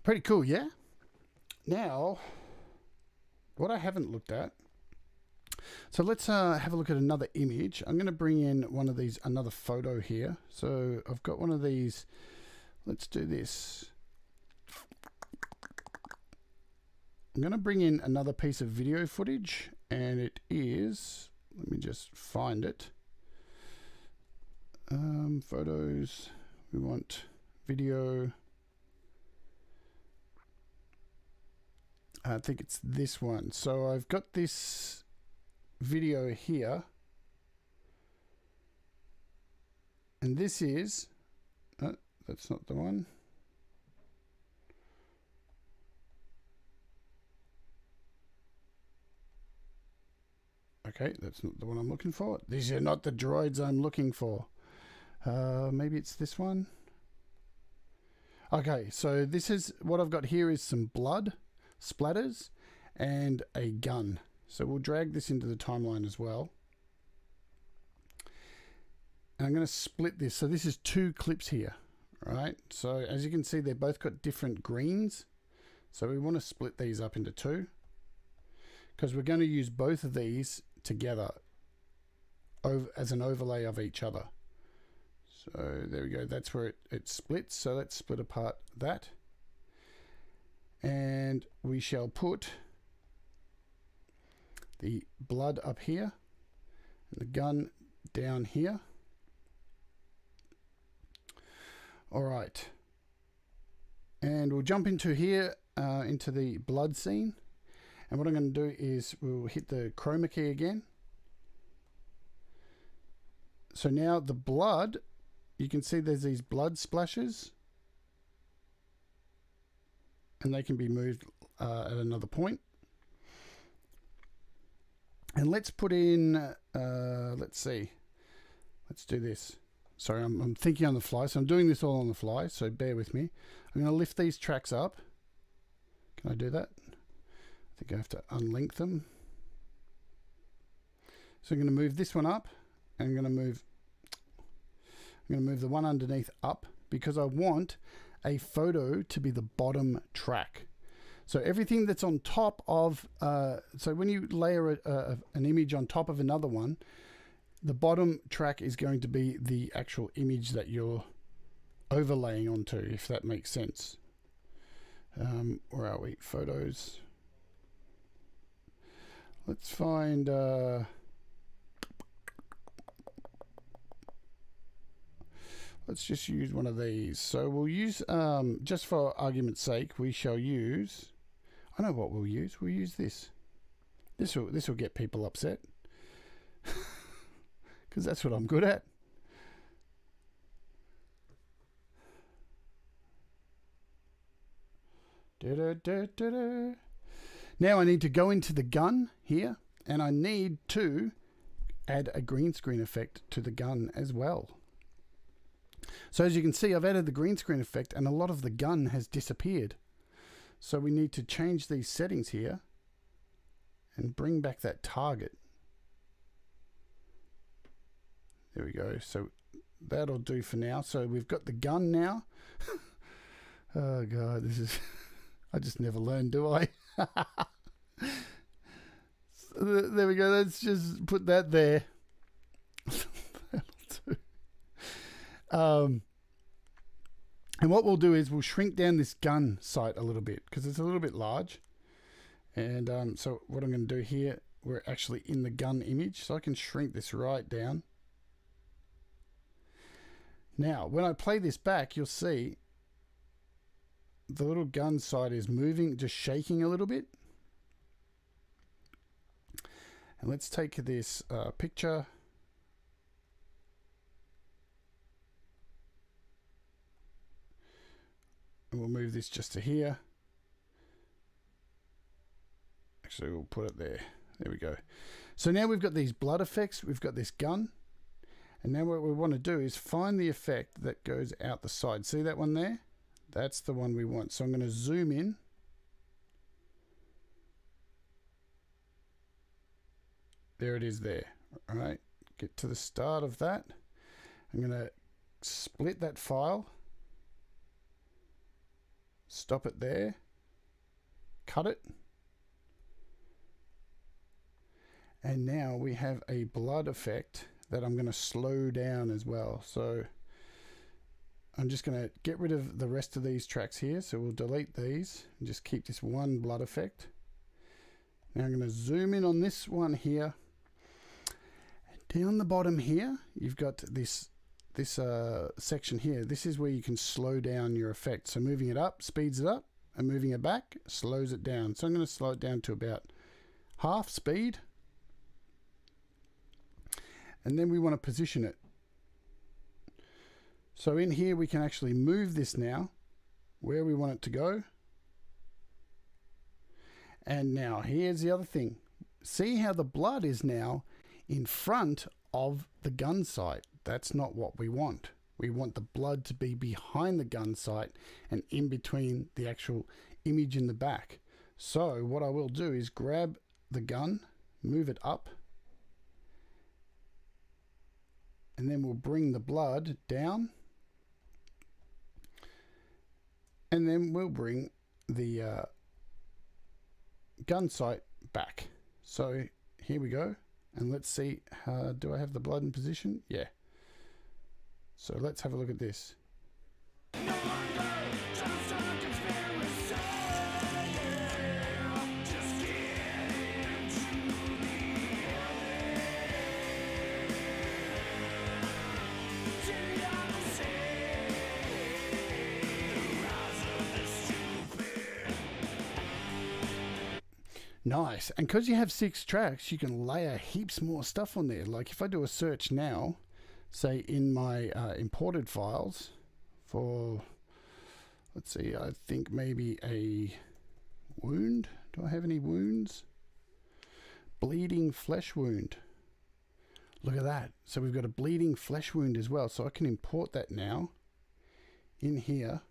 Pretty cool, yeah? Now, what I haven't looked at, so let's have a look at another image. I'm going to bring in one of these, another photo here. So I've got one of these. Let's do this. I'm going to bring in another piece of video footage, and it is, let me just find it. Photos, we want video. I think it's this one. So I've got this video here, and this is, that's not the one. Okay, that's not the one I'm looking for. These are not the droids I'm looking for. Maybe it's this one. Okay, so this is what I've got here is some blood splatters and a gun. So we'll drag this into the timeline as well. And I'm going to split this. So this is two clips here, right? So as you can see, they've both got different greens. So we want to split these up into two, because we're going to use both of these together as an overlay of each other. So there we go. That's where it splits. So let's split apart that. And we shall put the blood up here and the gun down here. All right. And we'll jump into here, into the blood scene. And what I'm going to do is we'll hit the chroma key again. So now the blood, you can see there's these blood splashes, and they can be moved at another point. And let's put in, let's see, let's do this. Sorry, I'm thinking on the fly, so I'm doing this all on the fly, so bear with me. I'm going to lift these tracks up. Can I do that? I think I have to unlink them. So I'm going to move this one up, and I'm going to move the one underneath up, because I want a photo to be the bottom track. So everything that's on top of, so when you layer an image on top of another one, the bottom track is going to be the actual image that you're overlaying onto, if that makes sense. Where are we? Photos. Let's find, let's just use one of these. So we'll use, just for argument's sake, we shall use, I know what we'll use. We'll use this. This will get people upset, because that's what I'm good at. Now I need to go into the gun here, and I need to add a green screen effect to the gun as well. So as you can see, I've added the green screen effect, and a lot of the gun has disappeared. So we need to change these settings here and bring back that target. There we go. So that'll do for now. So we've got the gun now. Oh God, this is, I just never learn, do I? So there we go. Let's just put that there. That'll do. And what we'll do is we'll shrink down this gun sight a little bit, because it's a little bit large. And so what I'm going to do here, we're actually in the gun image, so I can shrink this right down. Now, when I play this back, you'll see the little gun sight is moving, just shaking a little bit. And let's take this picture. And we'll move this just to here. Actually, we'll put it there. There we go. So now we've got these blood effects. We've got this gun. And now what we want to do is find the effect that goes out the side. See that one there? That's the one we want. So I'm going to zoom in. There it is there. All right. Get to the start of that. I'm going to split that file. Stop it there. Cut it. And now we have a blood effect that I'm going to slow down as well. So I'm just going to get rid of the rest of these tracks here. So we'll delete these and just keep this one blood effect. Now I'm going to zoom in on this one here. Down the bottom here, you've got this section here. This is where you can slow down your effect. So moving it up speeds it up, and moving it back slows it down. So I'm going to slow it down to about half speed. And then we want to position it. So in here we can actually move this now where we want it to go. And now here's the other thing. See how the blood is now in front of the gun sight. That's not what we want. We want the blood to be behind the gun sight and in between the actual image in the back. So what I will do is grab the gun, move it up, and then we'll bring the blood down, and then we'll bring the gun sight back. So here we go. And let's see, do I have the blood in position? Yeah. So let's have a look at this. Nice. And because you have 6 tracks, you can layer heaps more stuff on there. Like if I do a search now, say in my imported files for, let's see, I think maybe a wound. Do I have any wounds? Bleeding flesh wound. Look at that. So we've got a bleeding flesh wound as well. So I can import that now in here.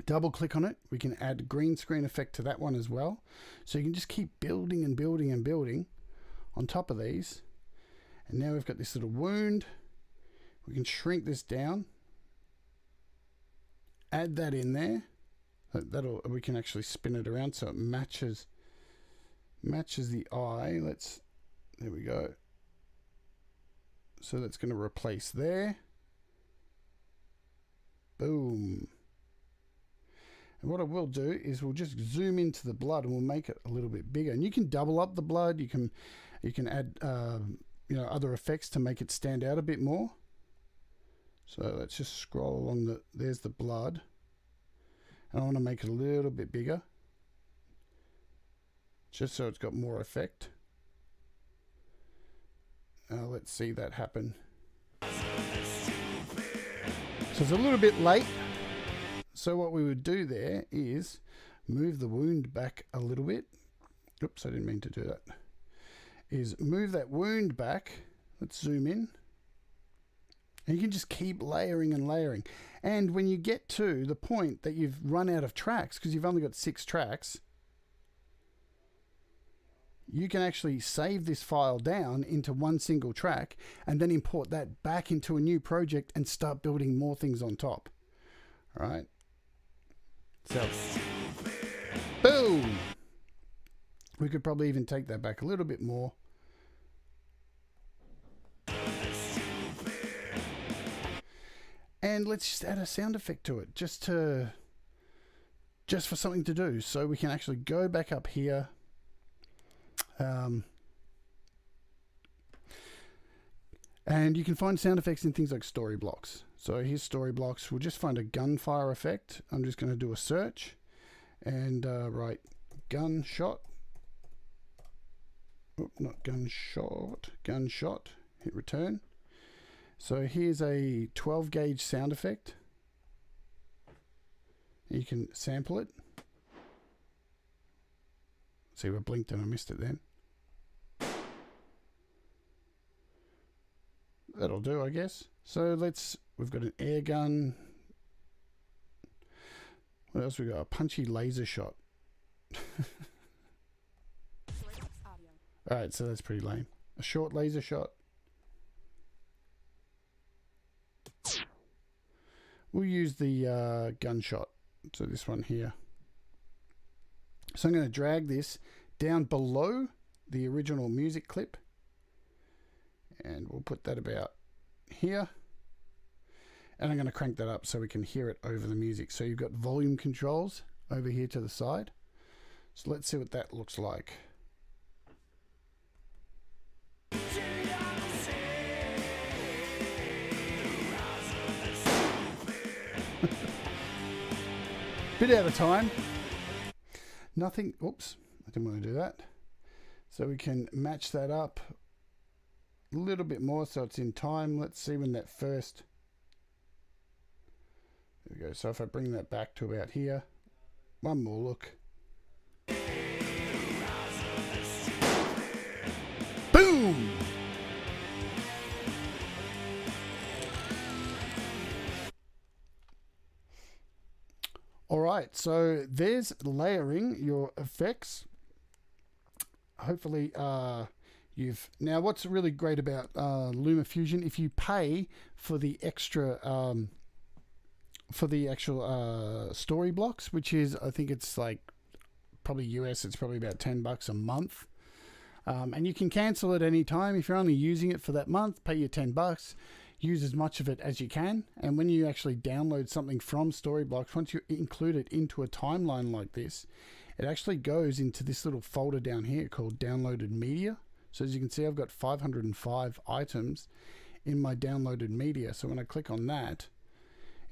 Double click on it. We can add green screen effect to that one as well. So you can just keep building and building and building on top of these. And now we've got this little wound. We can shrink this down. Add that in there. We can actually spin it around so it matches the eye. There we go. So that's going to replace there. Boom. And what I will do is we'll just zoom into the blood and we'll make it a little bit bigger. And you can double up the blood. You can add other effects to make it stand out a bit more. So let's just scroll along there's the blood. And I want to make it a little bit bigger, just so it's got more effect. Let's see that happen. So it's a little bit late. So what we would do there is move the wound back a little bit. Oops, I didn't mean to do that. Is move that wound back. Let's zoom in. And you can just keep layering and layering. And when you get to the point that you've run out of tracks, because you've only got 6 tracks, you can actually save this file down into one single track and then import that back into a new project and start building more things on top. All right. So, boom. We could probably even take that back a little bit more. And let's just add a sound effect to it, just for something to do. So we can actually go back up here. And you can find sound effects in things like story blocks. So here's story blocks. We'll just find a gunfire effect. I'm just going to do a search and write gunshot. Oh, not gunshot, gunshot. Hit return. So here's a 12 gauge sound effect. You can sample it. See, I blinked and I missed it then. That'll do, I guess. So we've got an air gun. What else we got? A punchy laser shot. Alright, so that's pretty lame. A short laser shot. We'll use the gunshot. So this one here. So I'm going to drag this down below the original music clip. And we'll put that about here. And I'm going to crank that up so we can hear it over the music. So you've got volume controls over here to the side. So let's see what that looks like. Bit out of time. Nothing. Oops, I didn't want to do that. So we can match that up a little bit more so it's in time. Let's see when that first. There we go. So if I bring that back to about here, one more look. Boom! All right, so there's layering your effects. Hopefully now what's really great about LumaFusion, if you pay for the extra for the actual story blocks, which is, I think it's like probably US, it's probably about $10 a month. And you can cancel at any time. If you're only using it for that month, pay your $10. Use as much of it as you can, and when you actually download something from Storyblocks, once you include it into a timeline like this, it actually goes into this little folder down here called downloaded media. So as you can see, I've got 505 items in my downloaded media. So when I click on that,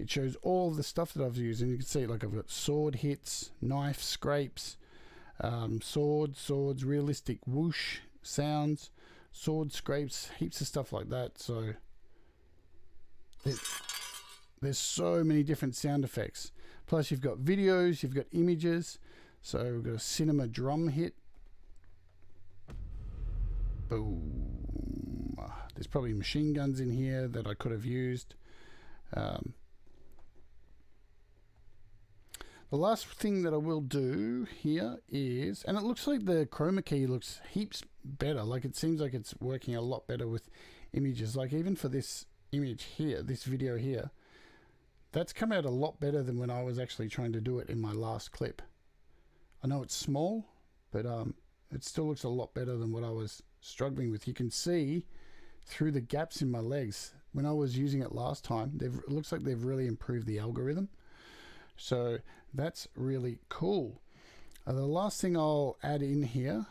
it shows all of the stuff that I've used, and you can see like I've got sword hits, knife scrapes, swords, realistic whoosh sounds, sword scrapes, heaps of stuff like that. So there's so many different sound effects. Plus you've got videos, you've got images. So we've got a cinema drum hit. Boom. There's probably machine guns in here that I could have used. The last thing that I will do here is, and it looks like the chroma key looks heaps better. Like it seems like it's working a lot better with images. Like even for this image here, this video here, that's come out a lot better than when I was actually trying to do it in my last clip. I know it's small, but it still looks a lot better than what I was struggling with. You can see through the gaps in my legs when I was using it last time. It looks like they've really improved the algorithm, so that's really cool. The last thing I'll add in here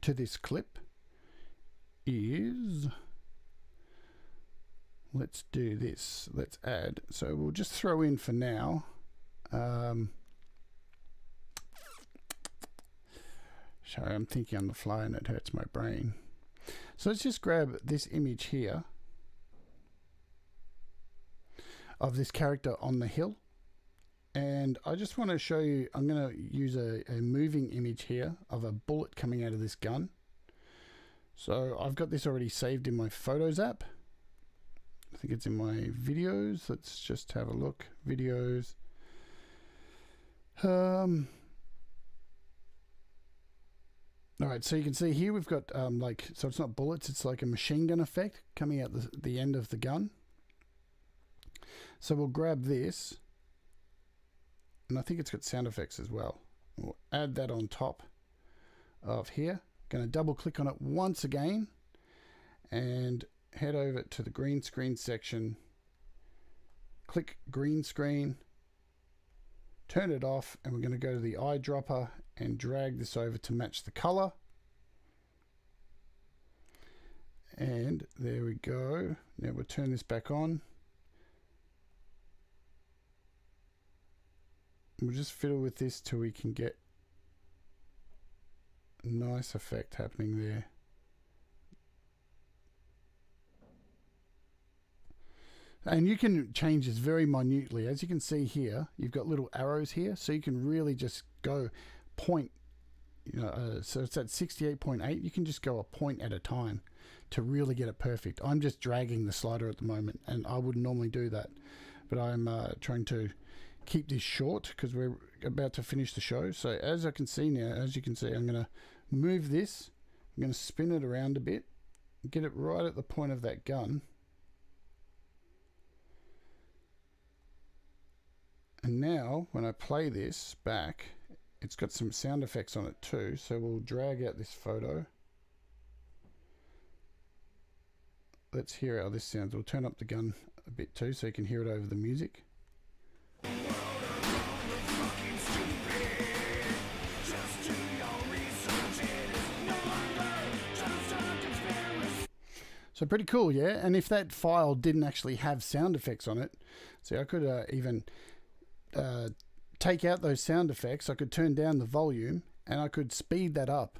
to this clip is, let's do this. Let's add. So we'll just throw in for now. Sorry, I'm thinking on the fly and it hurts my brain. So let's just grab this image here of this character on the hill. And I just want to show you, I'm going to use a moving image here of a bullet coming out of this gun. So I've got this already saved in my Photos app. I think it's in my videos. Let's just have a look. Videos. All right, so you can see here we've got like, so it's not bullets, it's like a machine gun effect coming out the end of the gun. So we'll grab this, and I think it's got sound effects as well. We'll add that on top of here. Going to double click on it once again and head over to the green screen section, click green screen, turn it off, and we're going to go to the eyedropper and drag this over to match the color. And there we go. Now we'll turn this back on. We'll just fiddle with this till we can get a nice effect happening there. And you can change this very minutely. As you can see here, you've got little arrows here, so you can really just go point, so it's at 68.8. You can just go a point at a time to really get it perfect. I'm just dragging the slider at the moment, and I wouldn't normally do that, but I'm trying to keep this short because we're about to finish the show. So as I can see now, as you can see, I'm going to move this. I'm going to spin it around a bit, get it right at the point of that gun. And now when I play this back, it's got some sound effects on it too. So we'll drag out this photo. Let's hear how this sounds. We'll turn up the gun a bit too so you can hear it over the music. So pretty cool, yeah? And if that file didn't actually have sound effects on it, see, I could even take out those sound effects. I could turn down the volume and I could speed that up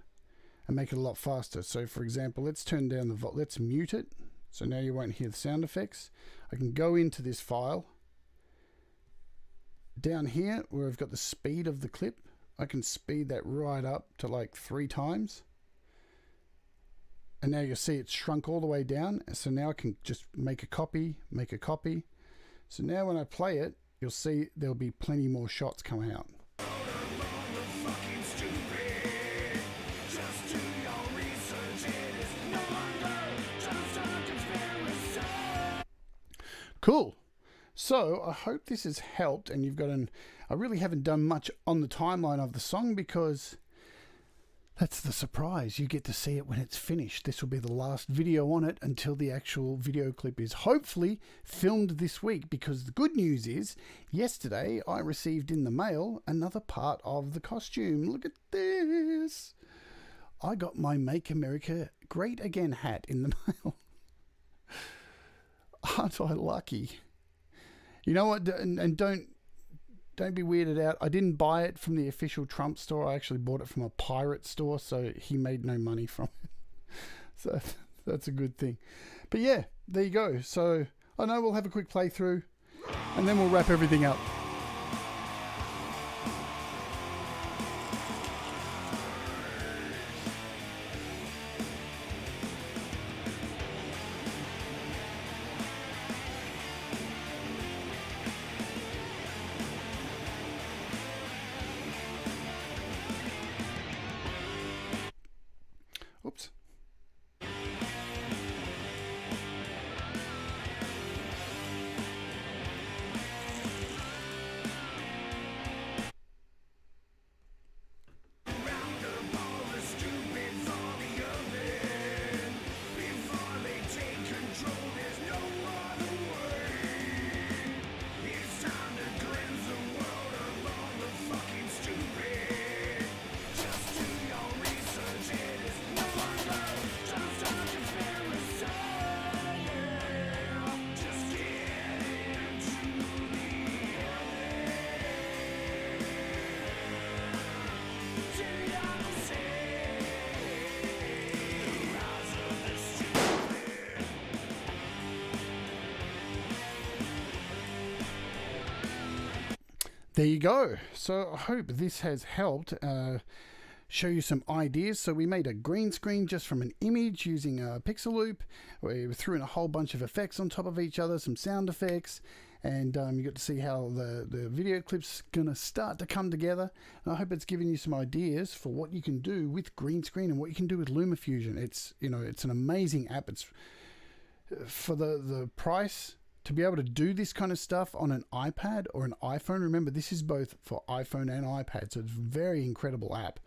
and make it a lot faster. So for example, let's turn down the let's mute it. So now you won't hear the sound effects. I can go into this file. Down here where I've got the speed of the clip, I can speed that right up to like 3 times. And now you'll see it's shrunk all the way down. So now I can just make a copy. So now when I play it, you'll see there'll be plenty more shots coming out. Cool. So I hope this has helped, and you've got I really haven't done much on the timeline of the song because that's the surprise. You get to see it when it's finished. This will be the last video on it until the actual video clip is hopefully filmed this week, because the good news is yesterday I received in the mail another part of the costume. Look at this. I got my Make America Great Again hat in the mail. Aren't I lucky? You know what? And don't be weirded out. I didn't buy it from the official Trump store. I actually bought it from a pirate store, so he made no money from it. So that's a good thing. But yeah, there you go. So I know we'll have a quick playthrough and then we'll wrap everything up. Oops. There you go. So I hope this has helped show you some ideas. So we made a green screen just from an image using a pixel loop. We threw in a whole bunch of effects on top of each other, some sound effects, and you got to see how the video clip's going to start to come together. And I hope it's given you some ideas for what you can do with green screen and what you can do with LumaFusion. It's, it's an amazing app. It's for the price. To be able to do this kind of stuff on an iPad or an iPhone, remember this is both for iPhone and iPad, so it's a very incredible app.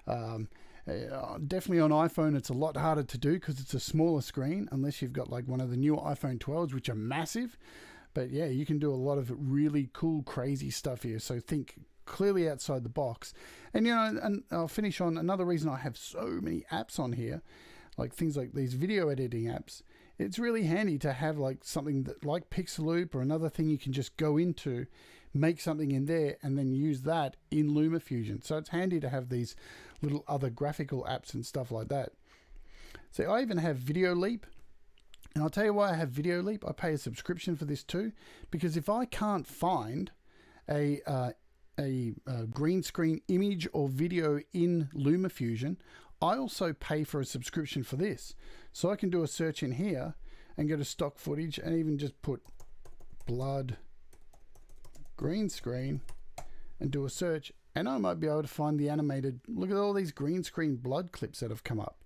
Definitely on iPhone it's a lot harder to do because it's a smaller screen, unless you've got like one of the newer iPhone 12s, which are massive. But yeah, you can do a lot of really cool, crazy stuff here, so think clearly outside the box. And and I'll finish on another reason I have so many apps on here, like things like these video editing apps. It's really handy to have like something that like Pixaloop or another thing you can just go into, make something in there and then use that in LumaFusion. So it's handy to have these little other graphical apps and stuff like that. So I even have Video Leap. And I'll tell you why I have Video Leap. I pay a subscription for this too, because if I can't find a green screen image or video in LumaFusion, I also pay for a subscription for this. So I can do a search in here and go to stock footage and even just put blood green screen and do a search, and I might be able to find the animated. Look at all these green screen blood clips that have come up.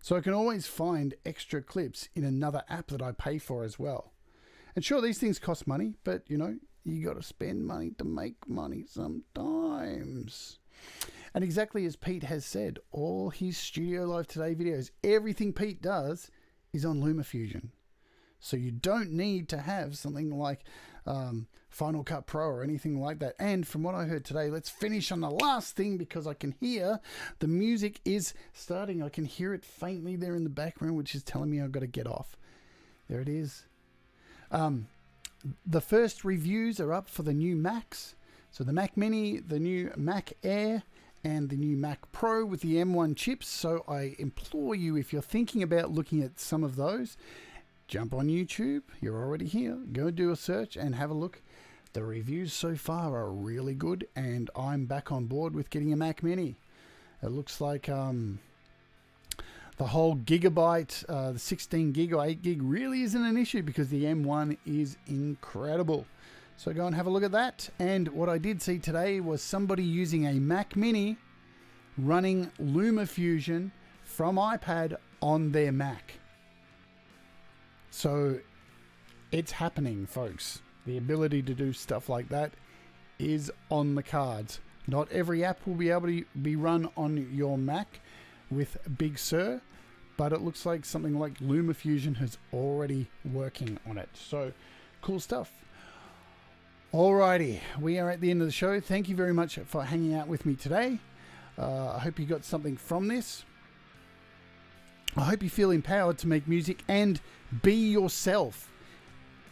So I can always find extra clips in another app that I pay for as well. And sure, these things cost money, but you know, you got to spend money to make money sometimes. And exactly as Pete has said, all his Studio Live Today videos, everything Pete does is on LumaFusion. So you don't need to have something like Final Cut Pro or anything like that. And from what I heard today, let's finish on the last thing, because I can hear the music is starting. I can hear it faintly there in the background, which is telling me I've got to get off. There it is. The first reviews are up for the new Macs. So the Mac Mini, the new Mac Air, and the new Mac Pro with the M1 chips. So I implore you, if you're thinking about looking at some of those, jump on YouTube. You're already here. Go do a search and have a look. The reviews so far are really good, and I'm back on board with getting a Mac Mini. It looks like the whole gigabyte, the 16 gig or 8 gig really isn't an issue, because the M1 is incredible. So go and have a look at that. And what I did see today was somebody using a Mac Mini running LumaFusion from iPad on their Mac. So it's happening, folks. The ability to do stuff like that is on the cards. Not every app will be able to be run on your Mac with Big Sur, but it looks like something like LumaFusion is already working on it. So cool stuff. Alrighty, we are at the end of the show. Thank you very much for hanging out with me today. I hope you got something from this. I hope you feel empowered to make music and be yourself.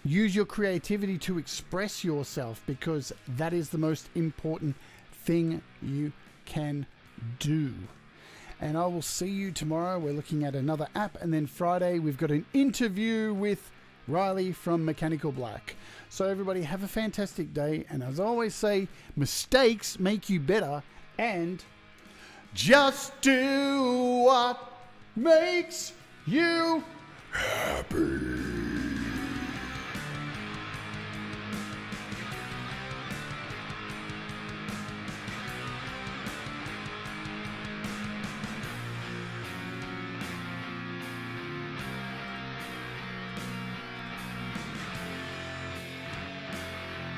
Use your creativity to express yourself, because that is the most important thing you can do. And I will see you tomorrow. We're looking at another app, and then Friday we've got an interview with Riley from Mechanical Black. So everybody have a fantastic day, and as I always say, mistakes make you better, and just do what makes you happy.